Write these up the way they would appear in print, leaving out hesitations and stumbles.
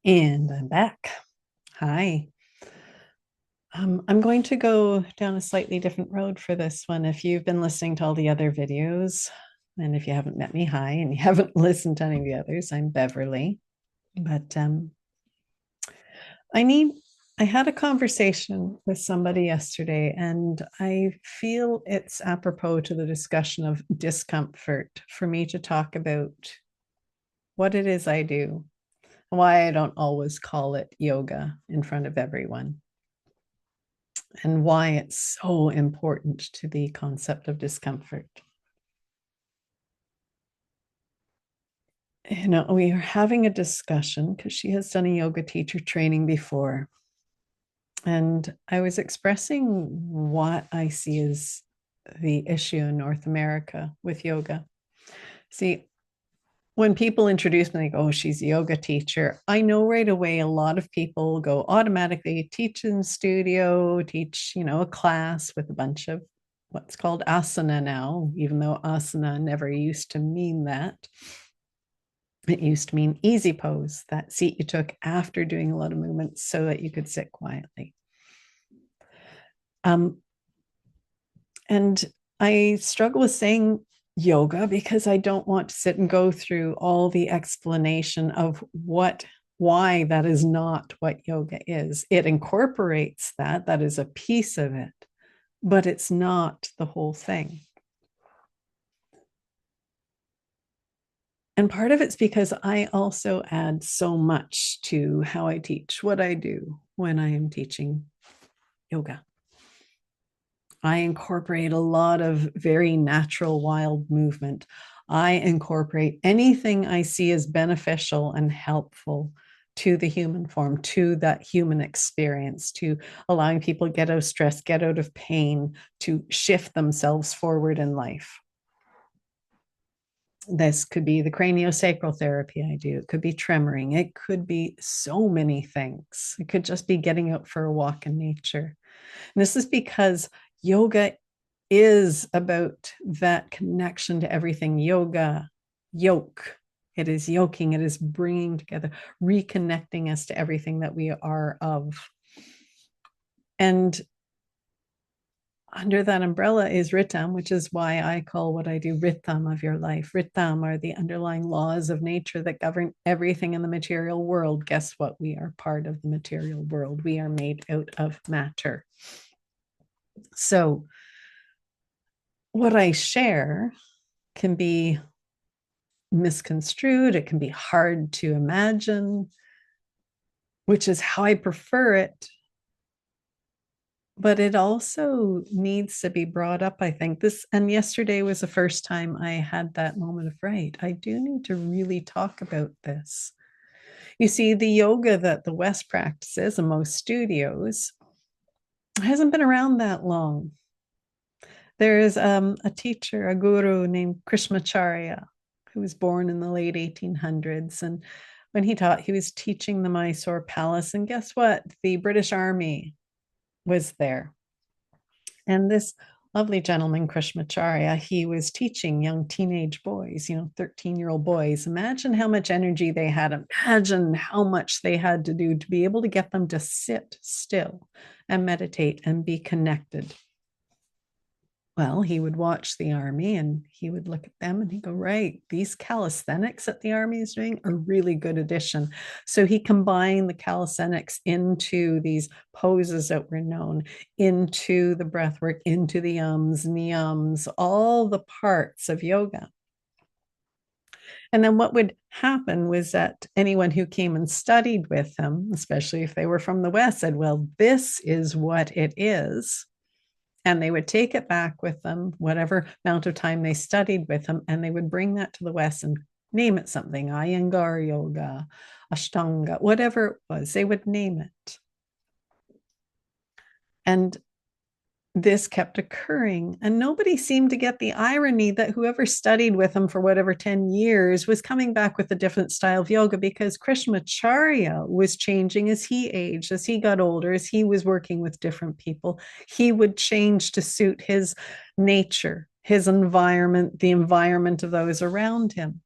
And I'm back. Hi. I'm going to go down a slightly different road for this one. If you've been listening to all the other videos, and if you haven't met me, hi, and you haven't listened to any of the others, I'm Beverly. But I need, I had a conversation with somebody yesterday, and I feel it's apropos to the discussion of discomfort for me to talk about what it is I do, why I don't always call it yoga in front of everyone, and why it's so important to the concept of discomfort. We are having a discussion because she has done a yoga teacher training before. And I was expressing what I see as the issue in North America with yoga. See, when people introduce me, they go, oh, she's a yoga teacher. I know right away a lot of people go automatically teach in studio, teach, a class with a bunch of what's called asana now, even though asana never used to mean that. It used to mean easy pose, that seat you took after doing a lot of movements so that you could sit quietly. And I struggle with saying yoga because I don't want to sit and go through all the explanation of why that is not what yoga is. It incorporates that is a piece of it, but it's not the whole thing. And part of it's because I also add so much to how I teach, what I do when I am teaching yoga. I incorporate a lot of very natural, wild movement. I incorporate anything I see as beneficial and helpful to the human form, to that human experience, to allowing people to get out of stress, get out of pain, to shift themselves forward in life. This could be the craniosacral therapy I do. It could be tremoring. It could be so many things. It could just be getting out for a walk in nature. And this is because yoga is about that connection to everything. Yoga, yoke. It is yoking. It is bringing together, reconnecting us to everything that we are of. And under that umbrella is Ritam, which is why I call what I do Ritam of your life. Ritam are the underlying laws of nature that govern everything in the material world. Guess what? We are part of the material world. We are made out of matter. So, what I share can be misconstrued, it can be hard to imagine, which is how I prefer it. But it also needs to be brought up, I think. And yesterday was the first time I had that moment of, right, I do need to really talk about this. You see, the yoga that the West practices in most studios hasn't been around that long. There's a teacher, a guru named Krishnamacharya, who was born in the late 1800s. And when he taught, he was teaching the Mysore Palace. And guess what? The British Army was there. And this lovely gentleman, Krishnamacharya, he was teaching young teenage boys, 13-year-old boys. Imagine how much energy they had. Imagine how much they had to do to be able to get them to sit still and meditate and be connected. Well, he would watch the army and he would look at them and he'd go, right, these calisthenics that the army is doing are really good addition. So he combined the calisthenics into these poses that were known, into the breath work, into the yums, niyams, all the parts of yoga. And then what would happen was that anyone who came and studied with him, especially if they were from the West, said, well, this is what it is. And they would take it back with them, whatever amount of time they studied with him, and they would bring that to the West and name it something, Iyengar yoga, Ashtanga, whatever it was, they would name it. And this kept occurring. And nobody seemed to get the irony that whoever studied with him for whatever 10 years was coming back with a different style of yoga, because Krishnamacharya was changing as he aged, as he got older, as he was working with different people. He would change to suit his nature, his environment, the environment of those around him.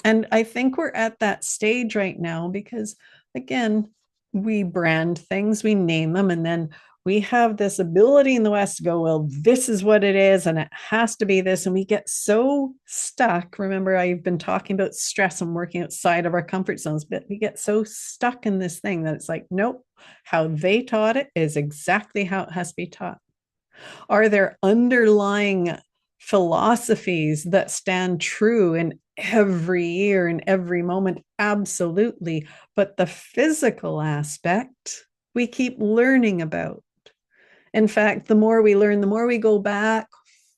And I think we're at that stage right now because, again, we brand things, we name them, and then we have this ability in the West to go, well, this is what it is, and it has to be this. And we get so stuck. Remember, I've been talking about stress and working outside of our comfort zones, but we get so stuck in this thing that it's like, nope, how they taught it is exactly how it has to be taught. Are there underlying philosophies that stand true in every year, in every moment? Absolutely. But the physical aspect, we keep learning about. In fact, the more we learn, the more we go back,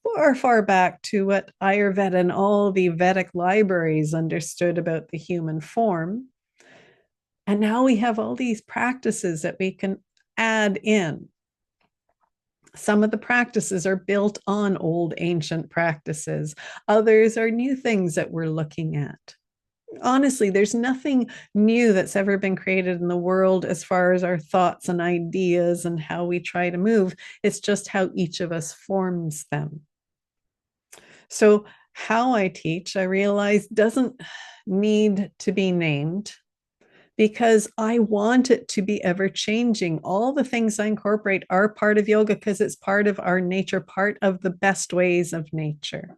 far, far back to what Ayurveda and all the Vedic libraries understood about the human form. And now we have all these practices that we can add in. Some of the practices are built on old ancient practices. Others are new things that we're looking at. Honestly, there's nothing new that's ever been created in the world as far as our thoughts and ideas and how we try to move. It's just how each of us forms them. So, how I teach, I realize, doesn't need to be named because I want it to be ever changing. All the things I incorporate are part of yoga because it's part of our nature, part of the best ways of nature.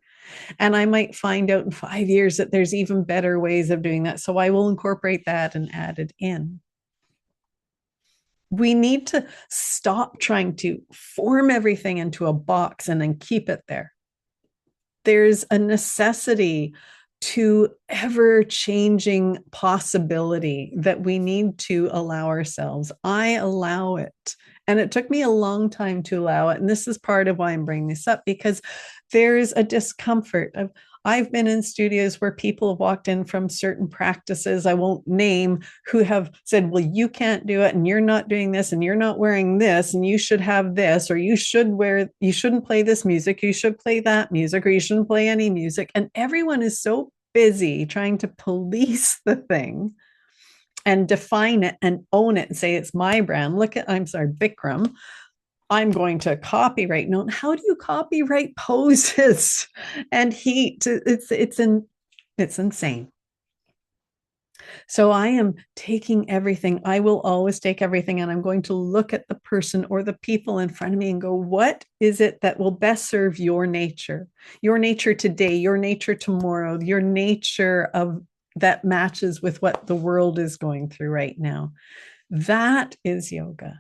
And I might find out in 5 years that there's even better ways of doing that. So I will incorporate that and add it in. We need to stop trying to form everything into a box and then keep it there. There's a necessity to ever changing possibility that we need to allow ourselves. I allow it. And it took me a long time to allow it. And this is part of why I'm bringing this up because there's a discomfort of, I've been in studios where people have walked in from certain practices I won't name who have said, well, you can't do it and you're not doing this and you're not wearing this and you should have this or you shouldn't play this music, you should play that music or you shouldn't play any music. And everyone is so busy trying to police the thing and define it and own it and say it's my brand. Look at, I'm sorry, Bikram. I'm going to copyright. No, how do you copyright poses and heat? It's insane. So I am taking everything. I will always take everything and I'm going to look at the person or the people in front of me and go, what is it that will best serve your nature today, your nature tomorrow, your nature of that matches with what the world is going through right now. That is yoga.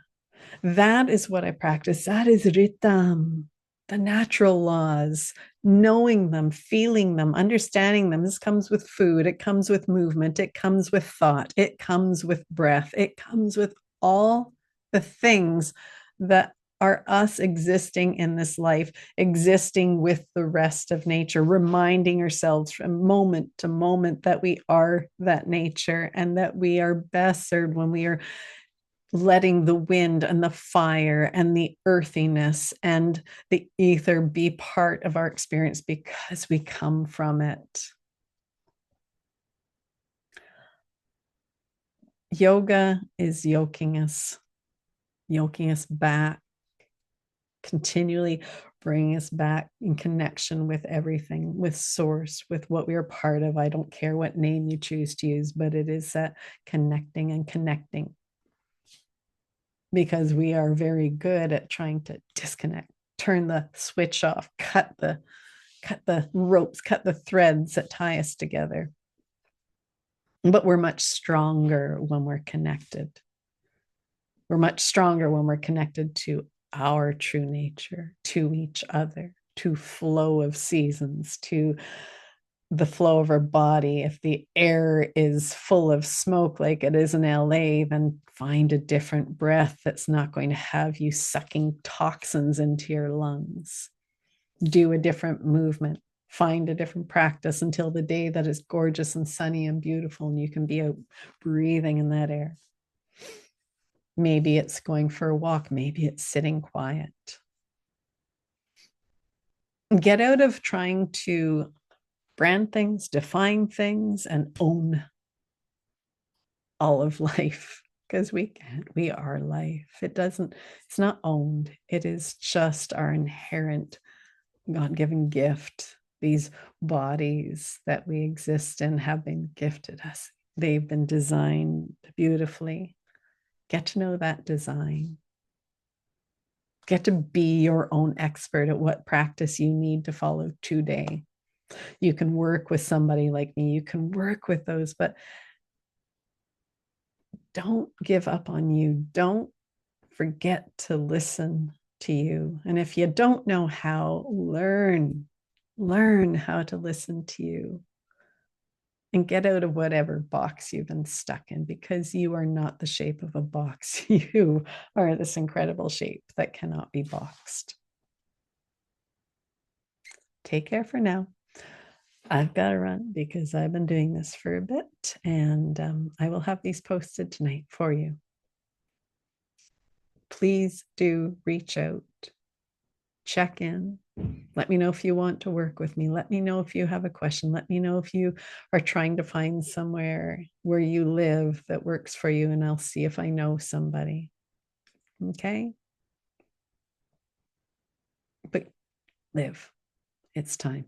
That is what I practice. That is Ritam, the natural laws, knowing them, feeling them, understanding them. This comes with food, it comes with movement, it comes with thought, it comes with breath, it comes with all the things that are us existing in this life, existing with the rest of nature, reminding ourselves from moment to moment that we are that nature and that we are best served when we are letting the wind and the fire and the earthiness and the ether be part of our experience because we come from it. Yoga is yoking us back, continually bringing us back in connection with everything, with source, with what we are part of. I don't care what name you choose to use, but it is that connecting and connecting. Because we are very good at trying to disconnect, turn the switch off, cut the ropes, cut the threads that tie us together. But we're much stronger when we're connected. We're much stronger when we're connected to our true nature, to each other, to flow of seasons, to the flow of our body. If the air is full of smoke like it is in LA, then find a different breath that's not going to have you sucking toxins into your lungs. Do a different movement. Find a different practice until the day that is gorgeous and sunny and beautiful and you can be out breathing in that air. Maybe it's going for a walk. Maybe it's sitting quiet. Get out of trying to brand things, define things, and own all of life because we can't. We are life. It's not owned. It is just our inherent God-given gift These bodies that we exist in have been gifted us. They've been designed beautifully. Get to know that design. Get to be your own expert at what practice you need to follow today. You can work with somebody like me, you can work with those, but don't give up on you. Don't forget to listen to you. And if you don't know how, learn how to listen to you and get out of whatever box you've been stuck in, because you are not the shape of a box. You are this incredible shape that cannot be boxed. Take care for now. I've got to run because I've been doing this for a bit, and I will have these posted tonight for you. Please do reach out, check in. Let me know if you want to work with me. Let me know if you have a question. Let me know if you are trying to find somewhere where you live that works for you, and I'll see if I know somebody. Okay? But live. It's time.